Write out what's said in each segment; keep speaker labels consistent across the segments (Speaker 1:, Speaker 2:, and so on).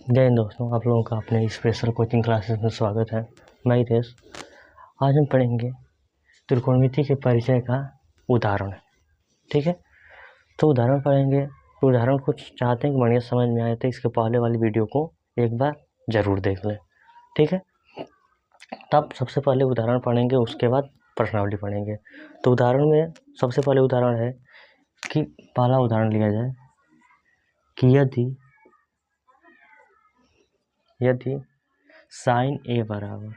Speaker 1: जय हिंद दोस्तों, आप लोगों का अपने स्पेशल कोचिंग क्लासेस में स्वागत है। मैं हितेश। आज हम पढ़ेंगे त्रिकोणमिति के परिचय का उदाहरण। ठीक है, तो उदाहरण पढ़ेंगे। तो उदाहरण कुछ चाहते हैं कि बढ़िया समझ में आए तो इसके पहले वाली वीडियो को एक बार ज़रूर देख लें। ठीक है, तब सबसे पहले उदाहरण पढ़ेंगे, उसके बाद प्रश्नावली पढ़ेंगे। तो उदाहरण में सबसे पहले उदाहरण है कि पहला उदाहरण लिया जाए कि यदि साइन ए बराबर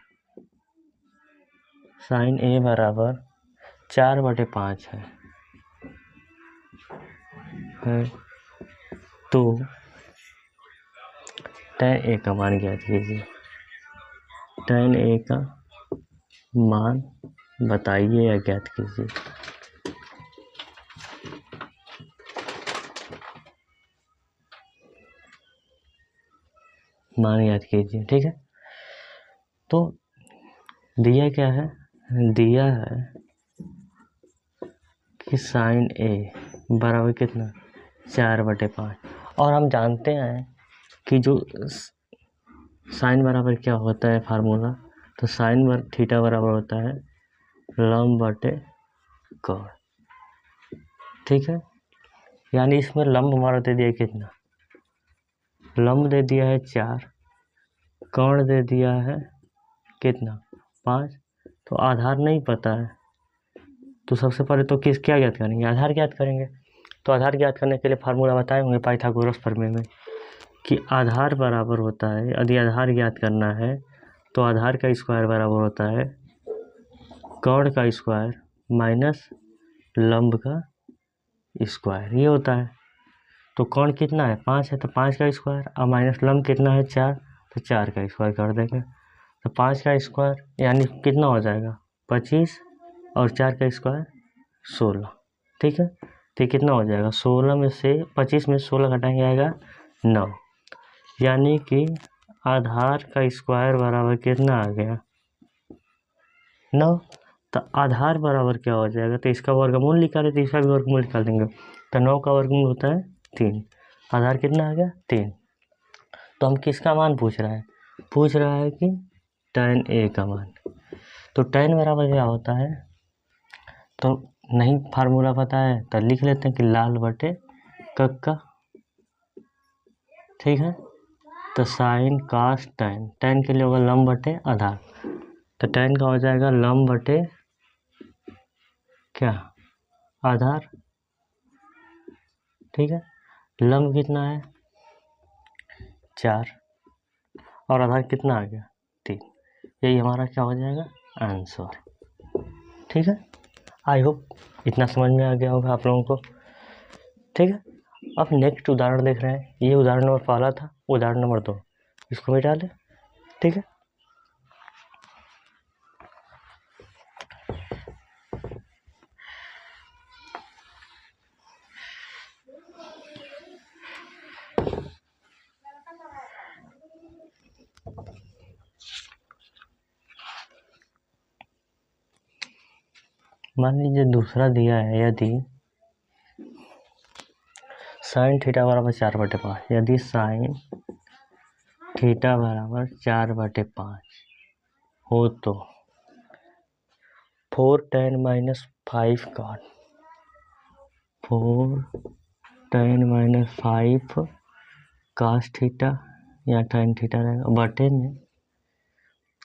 Speaker 1: 4/5 है तो tan ए का मान ज्ञात कीजिए। tan ए का मान बताइए या ज्ञात कीजिए। मान ज्ञात कीजिए। ठीक है, तो दिया क्या है? दिया है कि साइन ए बराबर कितना 4/5। और हम जानते हैं कि जो साइन बराबर क्या होता है फार्मूला, तो साइन थीटा बराबर होता है लंब बटे कोण। ठीक है, यानी इसमें लंब हमारा दे दिया कितना, लंब दे दिया है 4, कोण दे दिया है कितना 5। तो आधार नहीं पता है, तो सबसे पहले तो क्या ज्ञात करेंगे? आधार ज्ञात करेंगे। तो आधार ज्ञात करने के लिए फार्मूला बताए होंगे पाइथागोरस प्रमेय में कि आधार बराबर होता है, यदि आधार ज्ञात करना है तो आधार का स्क्वायर बराबर होता है कोण का स्क्वायर माइनस लंब का स्क्वायर, ये होता है। तो कोण कितना है 5 है, तो 5 का स्क्वायर, और माइनस लंब कितना है 4, तो 4 का स्क्वायर कर देंगे। तो 5 का स्क्वायर यानी कितना हो जाएगा 25, और 4 का स्क्वायर 16। ठीक है, तो कितना हो जाएगा 16 में से 25 में 16 घटाएंगे आएगा 9, यानी कि आधार का स्क्वायर बराबर कितना आ गया 9। तो आधार बराबर क्या हो जाएगा, तो इसका वर्गमूल निकाले तो इसका भी वर्गमूल निकाल देंगे। तो 9 का वर्गमूल होता है 3, आधार कितना आ गया 3। तो हम किसका मान पूछ रहा है? पूछ रहा है कि tan ए का मान। तो tan बराबर क्या होता है, तो नहीं फार्मूला पता है तो लिख लेते हैं कि लाल बटे कक्का। ठीक है, तो साइन कास tan के लिए होगा लंब बटे आधार, तो tan का हो जाएगा लंब बटे क्या आधार। ठीक है, लंब कितना है 4 और आधार कितना आ गया 3, यही हमारा क्या हो जाएगा आंसर। ठीक है, आई होप इतना समझ में आ गया होगा आप लोगों को। ठीक है, अब नेक्स्ट उदाहरण देख रहे हैं। ये उदाहरण नंबर पहला था, उदाहरण नंबर 2 इसको मिटा लें। ठीक है, मान लीजिए दूसरा दिया है, यदि साइन थीटा बराबर 4/5, यदि साइन थीटा बराबर 4/5 हो तो 4 tan - 5 cot 4 tan - 5 cos theta या tan थीटा रहेगा, बटे में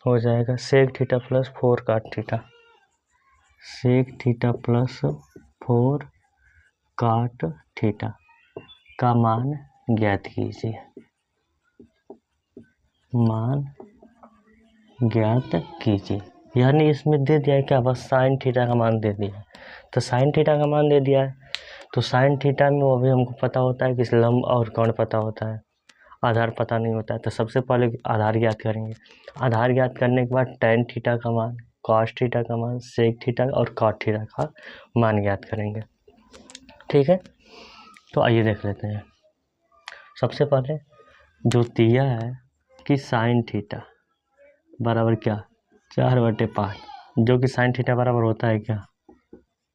Speaker 1: हो जाएगा sec theta plus 4 cot theta, sec theta plus 4 cot theta का मान ज्ञात कीजिए। मान ज्ञात कीजिए, यानी इसमें दे दिया है क्या, बस साइन थीटा का मान दे दिया है। तो साइन थीटा का मान दे दिया है, तो साइन थीटा में वो भी हमको पता होता है कि लंब और कोण पता होता है, आधार पता नहीं होता है। तो सबसे पहले आधार ज्ञात करेंगे। आधार ज्ञात करने के बाद tan थीटा का मान, cos थीटा का मान, sec थीटा और cot थीटा का मान ज्ञात करेंगे। ठीक है, तो आइए देख लेते हैं। सबसे पहले जो दिया है कि साइन थीटा बराबर क्या 4/5, जो कि साइन थीटा बराबर होता है क्या,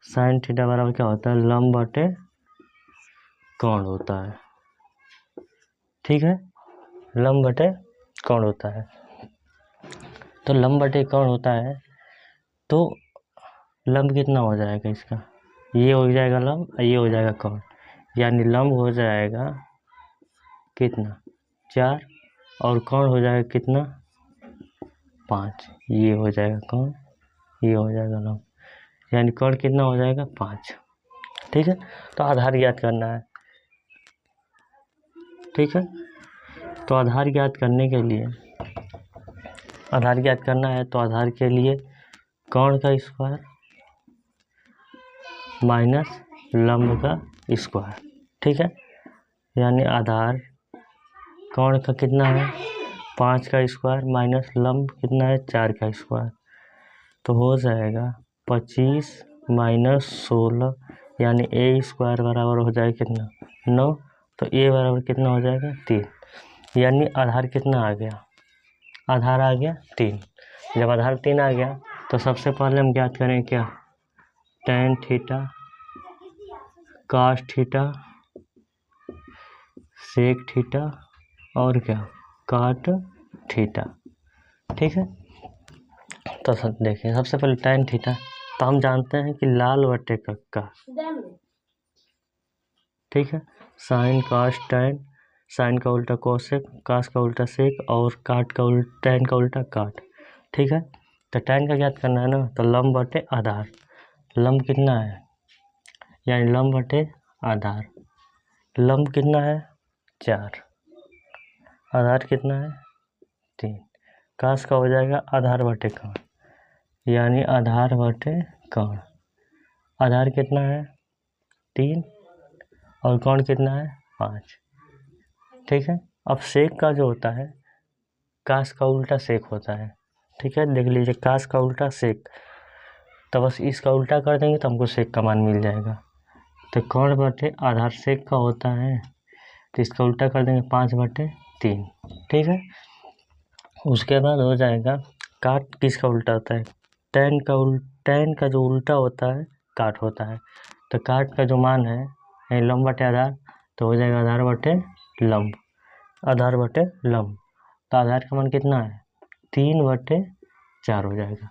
Speaker 1: साइन थीटा बराबर क्या होता है लंब बटे कोण होता है। ठीक है, लंब बटे कोण होता है। तो लंब बटे कोण होता है तो लंब कितना हो जाएगा इसका, ये हो जाएगा लंब, ये हो जाएगा कोण, यानी लंब हो जाएगा कितना 4 और कोण हो जाएगा कितना 5। ये हो जाएगा कोण, ये हो जाएगा लंब, यानी कोण कितना हो जाएगा 5। ठीक है, तो आधार ज्ञात करना है। ठीक है, तो आधार ज्ञात करने के लिए आधार ज्ञात करना है तो आधार के लिए कोण का स्क्वायर माइनस लंब का स्क्वायर। ठीक है, यानी आधार कोण का कितना है 5 का स्क्वायर माइनस लंब कितना है 4 का स्क्वायर, तो हो जाएगा 25 माइनस 16, यानी ए स्क्वायर बराबर हो जाएगा कितना 9, तो ए बराबर कितना हो जाएगा 3, यानी आधार कितना आ गया, आधार आ गया 3। जब आधार 3 आ गया तो सबसे पहले हम ज्ञात करें क्या, tan theta cos theta sec theta और क्या cot थीटा। ठीक है, तो देखिए सबसे पहले tan थीटा, तो हम जानते हैं कि लाल बटे कक्का। ठीक है, साइन cos tan, साइन का उल्टा कोसेक, कास का उल्टा सेक और काट का उल्टा tan का उल्टा काट। ठीक है, तो tan का ज्ञात करना है ना, तो लंब बटे आधार, लंब कितना है यानी लंब बटे आधार, लंब कितना है 4, आधार कितना है 3, कास का हो जाएगा आधार बटे कोण, यानी आधार बटे कोण, आधार कितना है 3 और कोण कितना है 5। ठीक है, अब सेक का जो होता है कास का उल्टा सेक होता है। ठीक है, देख लीजिए कास का उल्टा सेक, तो बस इसका उल्टा कर देंगे तो हमको सेक का मान मिल जाएगा। तो कोण बटे आधार सेक का होता है, तो इसका उल्टा कर देंगे 5 बटे 3। ठीक है, उसके बाद हो जाएगा काट किसका उल्टा होता है, tan का जो उल्टा होता है काट होता है, तो काट का जो मान है लंब बटे आधार, तो हो जाएगा आधार बटे लंब, आधार बटे लंब, तो आधार का मान कितना है 3 बटे 4 हो जाएगा।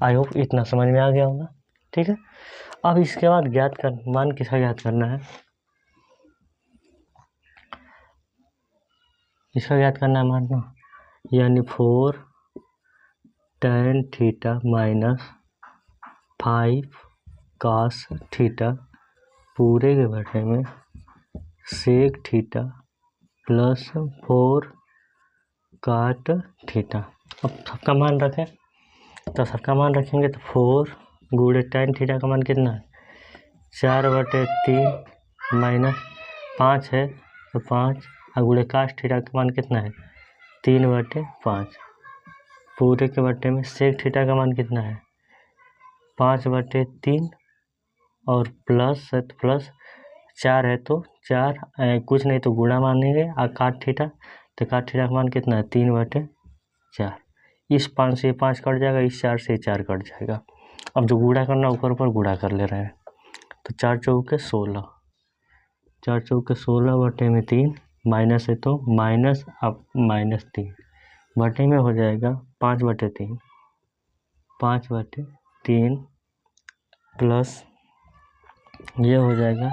Speaker 1: आई होप इतना समझ में आ गया होगा। ठीक है, अब इसके बाद मान किसका ज्ञात करना है, इसका ज्ञात करना है मान, यानी 4 tan theta minus 5 cos theta पूरे के बटे में sec theta plus 4 cot theta. अब सबका मान रखें, तो सबका मान रखेंगे तो 4 गुणे tan थीटा का मान कितना है 4 बटे 3 माइनस 5 है तो 5, और गुणे cos थीटा का मान कितना है 3 बटे 5, पूरे के बटे में sec थीटा का मान कितना है 5 बटे 3 और प्लस है तो प्लस 4 है तो 4, कुछ नहीं तो गुणा मानेंगे, और काट थीटा, तो काट थीटा का मान कितना है 3 बटे 4। इस 5 से 5 कट जाएगा, इस 4 से 4 कट जाएगा। अब जो गुणा करना ऊपर ऊपर गुणा कर ले रहे हैं, तो 4 चौके 16, 4 चौके 16 बटे में 3 माइनस है तो माइनस, अब माइनस 3 बटे में हो जाएगा 5 बटे 3, 5 बटे 3 प्लस ये हो जाएगा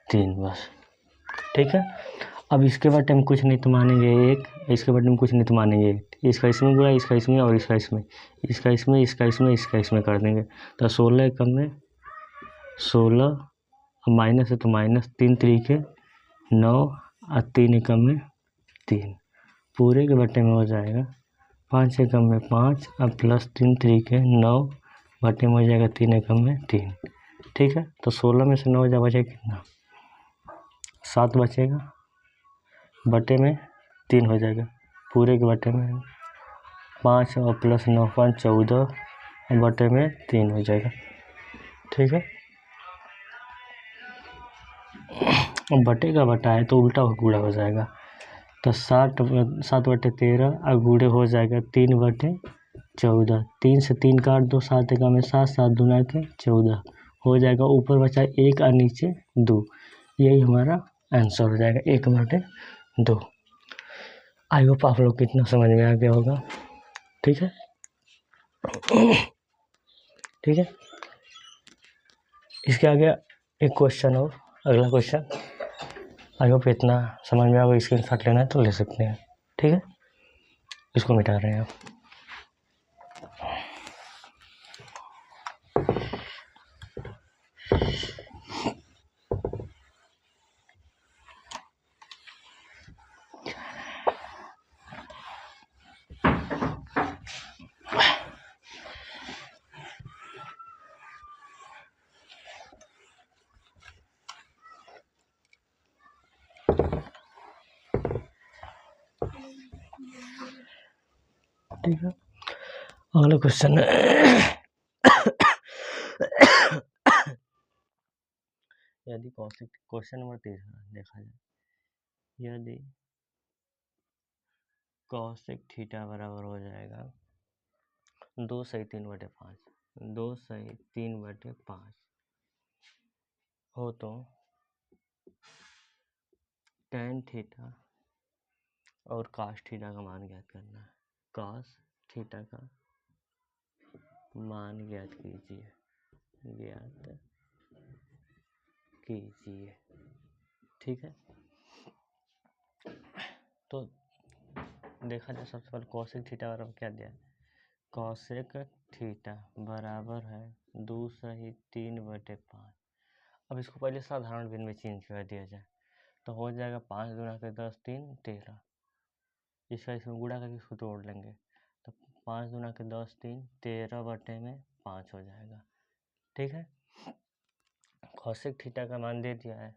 Speaker 1: 3 बस। ठीक है, अब इसके बटे में कुछ नहीं तो मानेंगे 1, इसके बटे में कुछ नहीं तो मानेंगे 1, इसका इसमें गुणा, इसका इसमें और इसका इसमें, इसका इसमें, इसका इसमें, इसका इसमें कर देंगे, तो 16 एकम में 16, माइनस है तो माइनस, 3 तरीके 9 और 3 एकम में 3, पूरे के बटे में हो जाएगा 5 एकम में 5 और प्लस 3 तरीके 9 बटे में हो जाएगा 3 एकम में 3। ठीक है, तो 16 में से 9 जा बचेगा कितना 7 बचेगा, बटे में 3 हो जाएगा, पूरे के बटे में 5 और प्लस 9 5 14 बटे में 3 हो जाएगा। ठीक है, अब बटे का बटा है तो उल्टा गुणा हो जाएगा, तो 7 बटे 13 और गुणे हो जाएगा 3 बटे 14, 3 से 3 काट दो, 7 एकम में 7, 7 दूना के 14 हो जाएगा, ऊपर बचा 1 और नीचे 2, यही हमारा आंसर हो जाएगा 1 बटे 2। आई होप आप लोग को इतना समझ में आ गया होगा। ठीक है, ठीक है। इसके आगे एक क्वेश्चन और, अगला क्वेश्चन। आई होप इतना समझ में आएगा। स्क्रीनशॉट लेना है तो ले सकते हैं। ठीक है, इसको मिटा रहे हैं आप। ठीक है, अगला क्वेश्चन यदि कौशिक, क्वेश्चन नंबर 13 देखा जाए, यदि कौशिक थीटा बराबर हो जाएगा 2/3/5, 2/3/5 हो तो tan थीटा और cos थीटा का मान ज्ञात करना है। cos थीटा का मान ज्ञात कीजिए, ज्ञात कीजिए। ठीक है, तो देखा जाए सबसे पहले कौशिक थीटा बराबर क्या दिया है। कौशिक थीटा बराबर है 2/3/5। अब इसको पहले साधारण भिन्न में चेंज कर दिया जाए तो हो जाएगा 5 गुणा के 10 3 13। इसका इसमें गुणा करके इसको तोड़ लेंगे तो 5 गुणा के 10 3 13/5 हो जाएगा। ठीक है, कौशिक थीटा का मान दे दिया है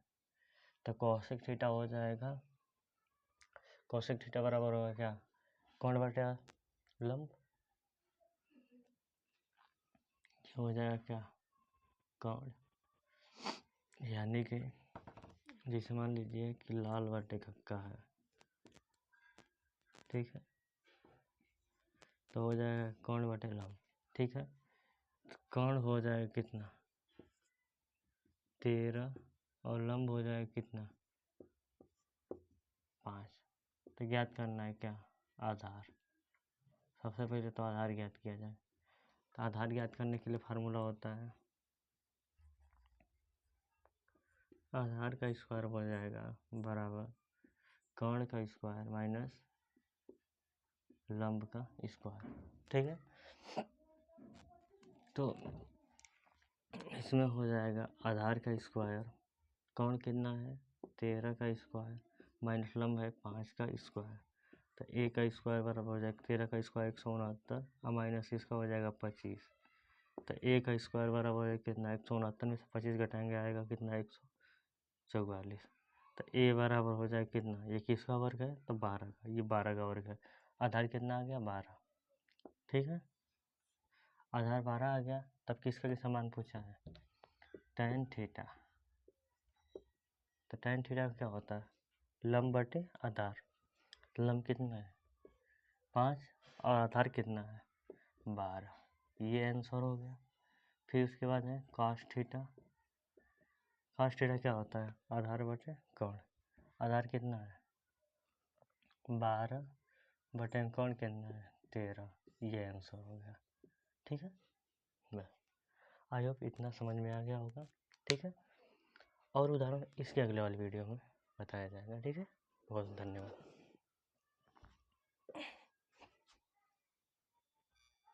Speaker 1: तो कौशिक थीटा हो जाएगा, कौशिक थीटा बराबर होगा क्या, कौन बटे लंब, हो जाएगा क्या, कौन, यानी कि जैसे मान लीजिए कि लाल बटे कक्का है। ठीक है, तो हो जाएगा कौन बटे लंब। ठीक है, कौन हो जाएगा कितना 13 और लंब हो जाएगा कितना 5। तो ज्ञात करना है क्या, आधार। सबसे पहले तो आधार ज्ञात किया जाए। तो आधार ज्ञात करने के लिए फार्मूला होता है, आधार का स्क्वायर हो जाएगा बराबर कर्ण का स्क्वायर माइनस लंब का स्क्वायर। ठीक है, तो इसमें हो जाएगा आधार का स्क्वायर, कौन कितना है 13 का स्क्वायर माइनस लंब है 5 का स्क्वायर। तो ए का स्क्वायर बराबर हो जाएगा 13 का स्क्वायर 169 और माइनस इसका हो जाएगा 25। तो ए का स्क्वायर बराबर है कितना 169 में से 25 घटाएंगे आएगा कितना 144। तो ए बराबर हो जाएगा कितना, ये किसका वर्ग है तो 12 का, ये 12 का वर्ग है। आधार कितना आ गया 12। ठीक है, आधार 12 आ गया। तब किसका समान पूछा है tan थीटा। तो tan थीटा क्या होता है लंब बटे आधार। लंब कितना है 5 और आधार कितना है 12, ये आंसर हो गया। फिर उसके बाद है cos थीटा। cos थीटा क्या होता है आधार बटे कोण। आधार कितना है 12 बटे कोण कितना है 13, ये आंसर हो गया। ठीक है, बस। आई होप इतना समझ में आ गया होगा। ठीक है, और उदाहरण इसके अगले वाली वीडियो में बताया जाएगा। ठीक है, बहुत धन्यवाद।